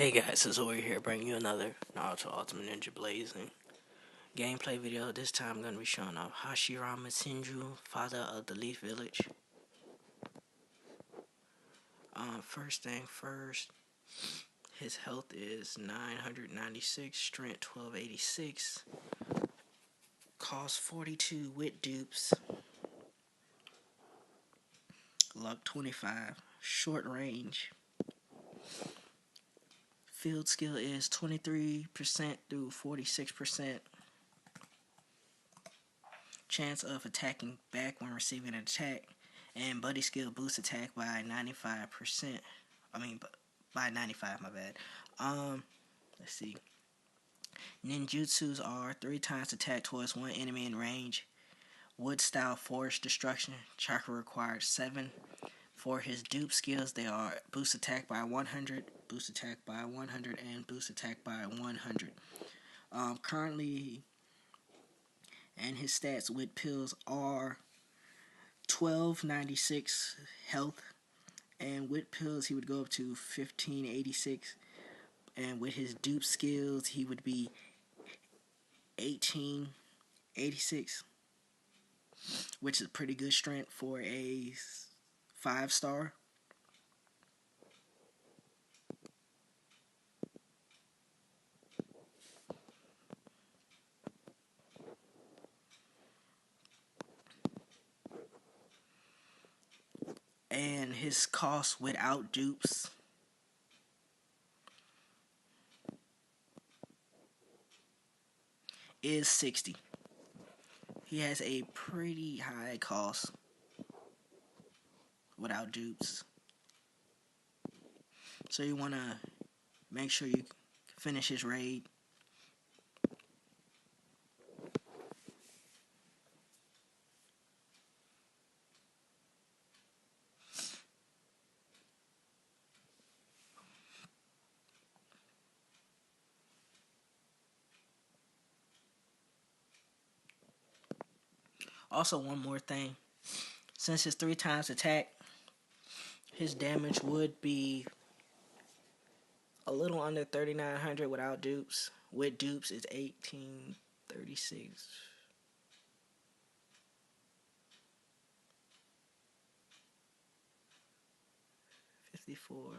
Hey guys, it's Ori here bringing you another Naruto Ultimate Ninja Blazing gameplay video. This time I'm going to be showing off Hashirama Senju, father of the Leaf Village. First thing first, his health is 996, strength 1286, cost 42 with dupes, luck 25, short range. Field skill is 23% through 46%. Chance of attacking back when receiving an attack, and buddy skill boosts attack by 95%. By 95, my bad. Let's see. Ninjutsus are 3 times attack towards one enemy in range. Wood style forest destruction. Chakra required 7. For his dupe skills, they are boost attack by 100, boost attack by 100, and boost attack by 100. Currently, and his stats with pills are 1296 health, and with pills he would go up to 1586, and with his dupe skills he would be 1886, which is pretty good strength for a 5-star. And his cost without dupes is 60. He has a pretty high cost without dupes. So you want to make sure you finish his raid. Also, one more thing. Since his 3 times attack, his damage would be a little under 3,900 without dupes. With dupes, it's 1836. 54.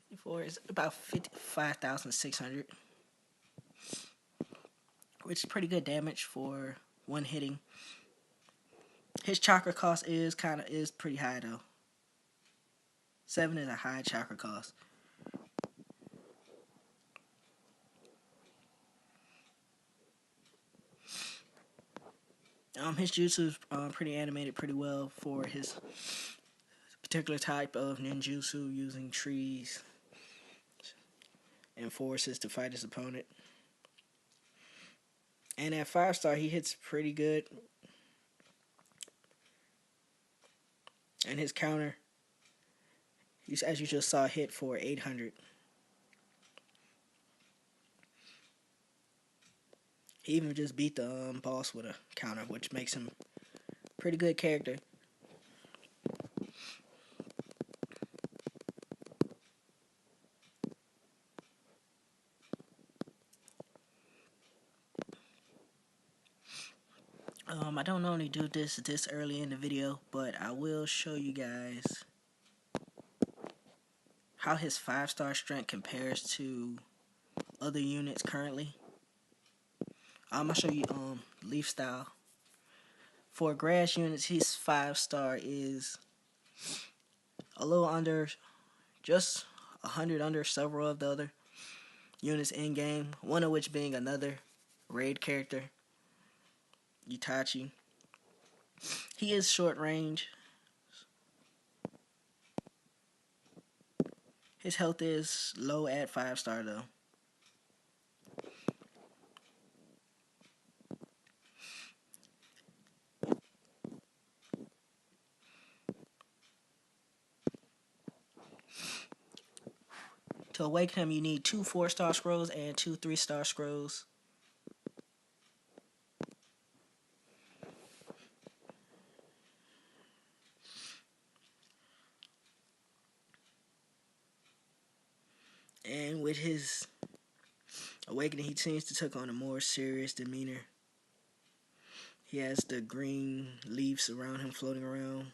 54 is about 55,600, which is pretty good damage for one hitting. His chakra cost is pretty high though. 7 is a high chakra cost. His jutsu is pretty animated pretty well for his particular type of ninjutsu, using trees and forests to fight his opponent. And at 5-star, he hits pretty good. And his counter, as you just saw, hit for 800. He even just beat the boss with a counter, which makes him a pretty good character. I don't normally do this early in the video, but I will show you guys how his 5-star strength compares to other units currently. I'll show you leaf style. For grass units, his 5-star is a little under, just 100 under several of the other units in game. One of which being another raid character, Itachi. He is short range. His health is low at 5-star though. To awaken him, you need 2 4-star scrolls and 2 3-star scrolls. And with his awakening, he seems to take on a more serious demeanor. He has the green leaves around him floating around.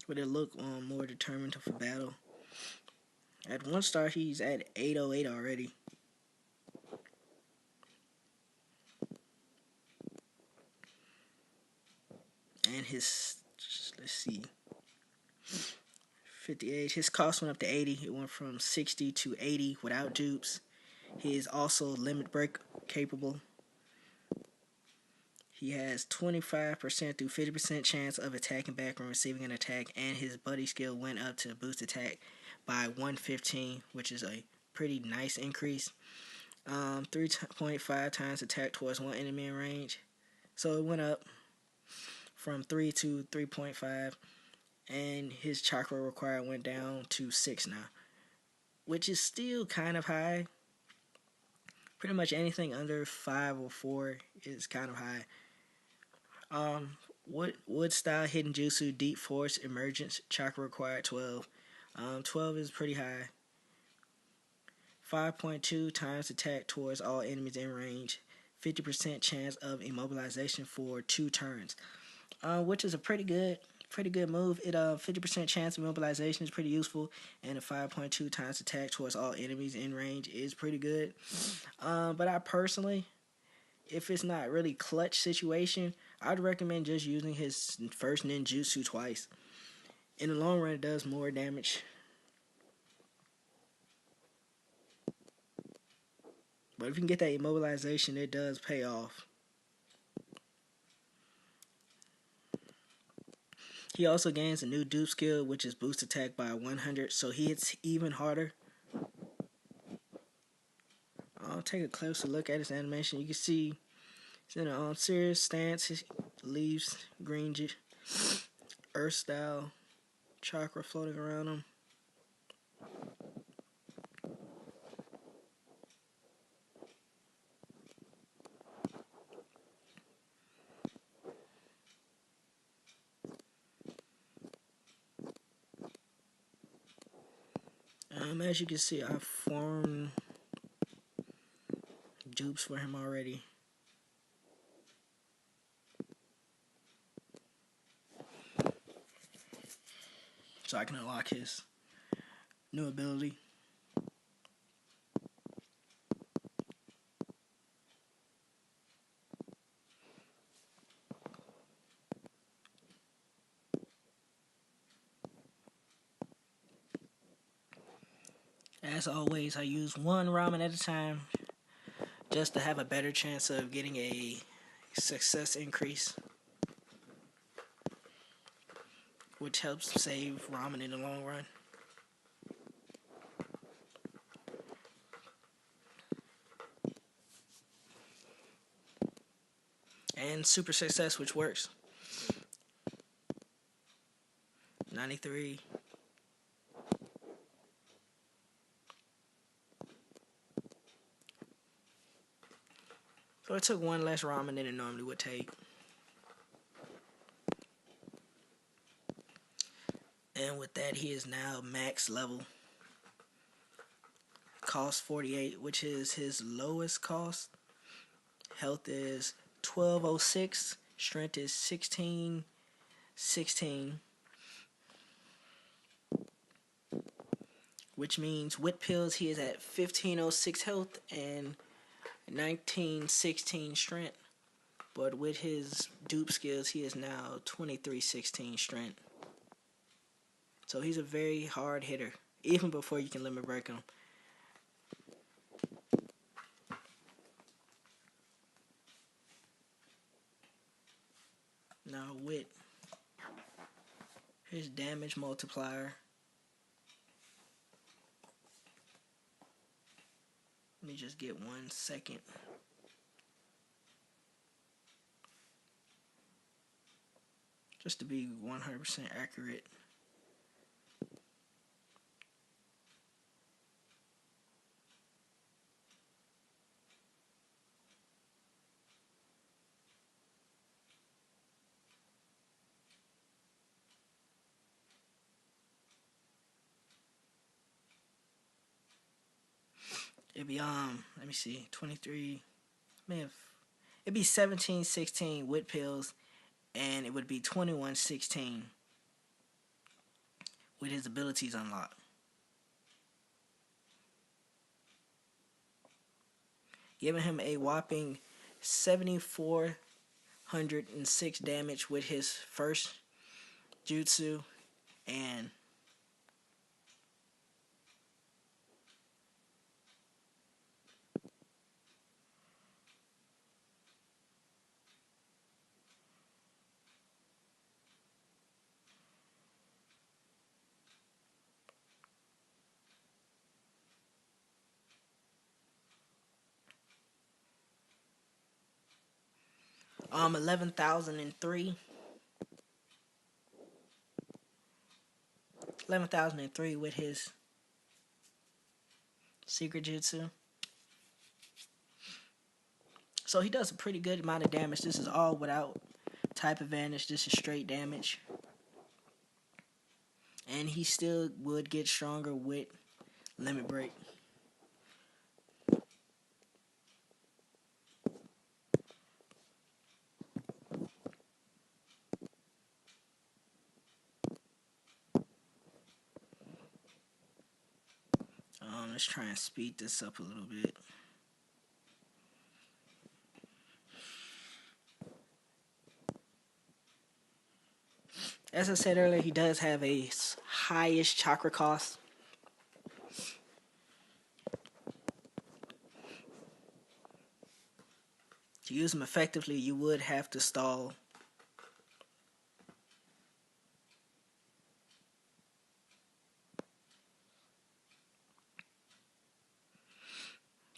With it look more determined for battle. At 1 star, he's at 808 already. And his, let's see, 58. His cost went up to 80. It went from 60 to 80 without dupes. He is also limit break capable. He has 25% through 50% chance of attacking back when receiving an attack, and his buddy skill went up to boost attack by 115, which is a pretty nice increase. 3.5 times attack towards one enemy in range. So it went up from 3 to 3.5, and his chakra required went down to 6 now, which is still kind of high. Pretty much anything under 5 or 4 is kind of high. Wood style hidden jutsu, deep force emergence, chakra required 12. 12 is pretty high. 5.2 times attack towards all enemies in range. 50% chance of immobilization for 2 turns, which is a pretty good move. It 50% chance of immobilization is pretty useful, and a 5.2 times attack towards all enemies in range is pretty good. But I personally, if it's not really clutch situation, I'd recommend just using his first ninjutsu twice. In the long run, it does more damage. But if you can get that immobilization, it does pay off. He also gains a new dupe skill, which is boost attack by 100, so he hits even harder. I'll take a closer look at his animation. You can see he's in a serious stance. He leaves green earth style chakra floating around him. As you can see, I've formed dupes for him already. So I can unlock his new ability. As always, I use one ramen at a time just to have a better chance of getting a success increase, which helps save ramen in the long run. And super success, which works. 93. So it took one less ramen than it normally would take. And with that, he is now max level. Cost 48, which is his lowest cost. Health is 1206. Strength is 1616. Which means with pills, he is at 1506 health and 1916 strength. But with his dupe skills, he is now 2316 strength. So he's a very hard hitter, even before you can limit break him. Now with his damage multiplier, let me just get 1 second. Just to be 100% accurate. It'd be let me see, 23. May have it'd be 17-16 with pills, and it would be 21-16 with his abilities unlocked. Giving him a whopping 7,406 damage with his first jutsu, and 11,003. 11,003 with his secret jutsu. So he does a pretty good amount of damage. This is all without type advantage. This is straight damage. And he still would get stronger with limit break. Let's try and speed this up a little bit. As I said earlier, he does have a highest chakra cost. To use him effectively, you would have to stall.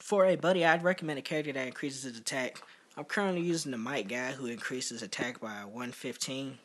For a buddy, I'd recommend a character that increases his attack. I'm currently using the Might guy, who increases attack by 115.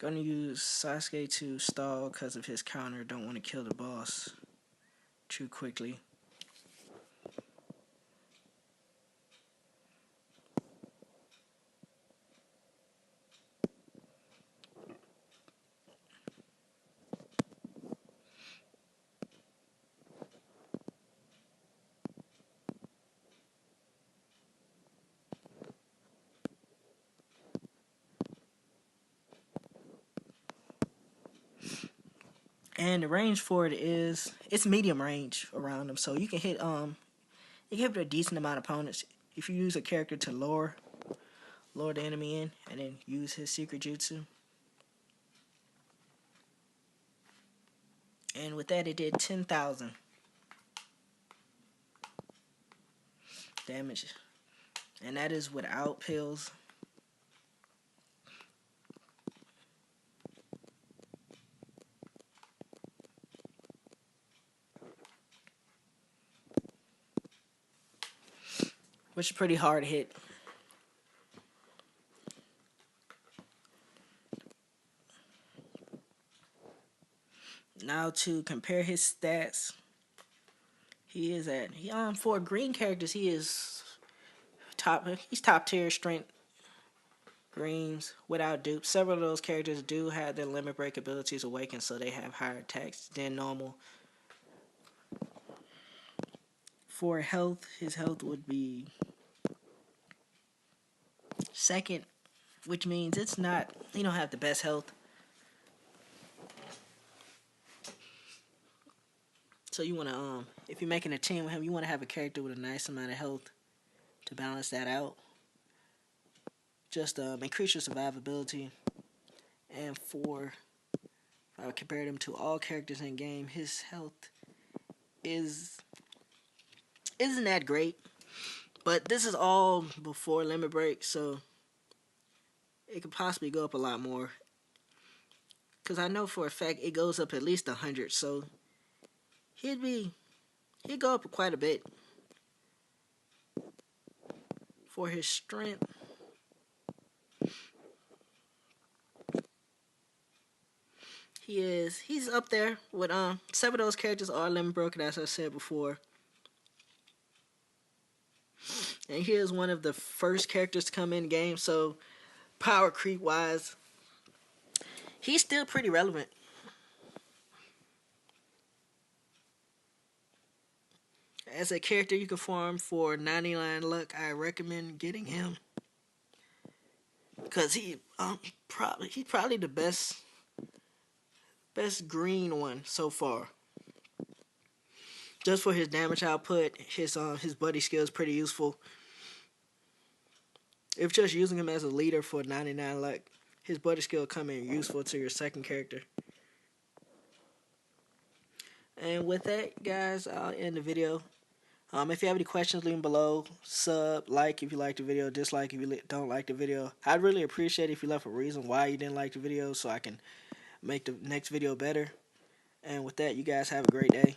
Gonna use Sasuke to stall because of his counter. Don't want to kill the boss too quickly. And the range for it is, it's medium range around him, so you can hit a decent amount of opponents if you use a character to lure the enemy in, and then use his secret jutsu. And with that, it did 10,000 damage, and that is without pills. Which is pretty hard hit. Now to compare his stats, for green characters he's top tier strength greens without dupe. Several of those characters do have their limit break abilities awakened, so they have higher attacks than normal. For health, his health would be second, which means he don't have the best health. So you want to, if you're making a team with him, you want to have a character with a nice amount of health to balance that out. Just increase your survivability. And if I would compare him to all characters in game, his health isn't that great. But this is all before limit break, so it could possibly go up a lot more. Because I know for a fact it goes up at least 100, so he'd go up quite a bit. For his strength, he's up there with some of those characters are limit broken, as I said before. And here's one of the first characters to come in the game, so power creep wise, he's still pretty relevant. As a character you can farm for 99 luck, I recommend getting him. Because he's probably the best green one so far. Just for his damage output, his buddy skill is pretty useful. If just using him as a leader for 99 luck, his buddy skill come in useful to your second character. And with that, guys, I'll end the video. If you have any questions, leave them below. Sub, like if you like the video, dislike if you don't like the video. I'd really appreciate it if you left a reason why you didn't like the video so I can make the next video better. And with that, you guys have a great day.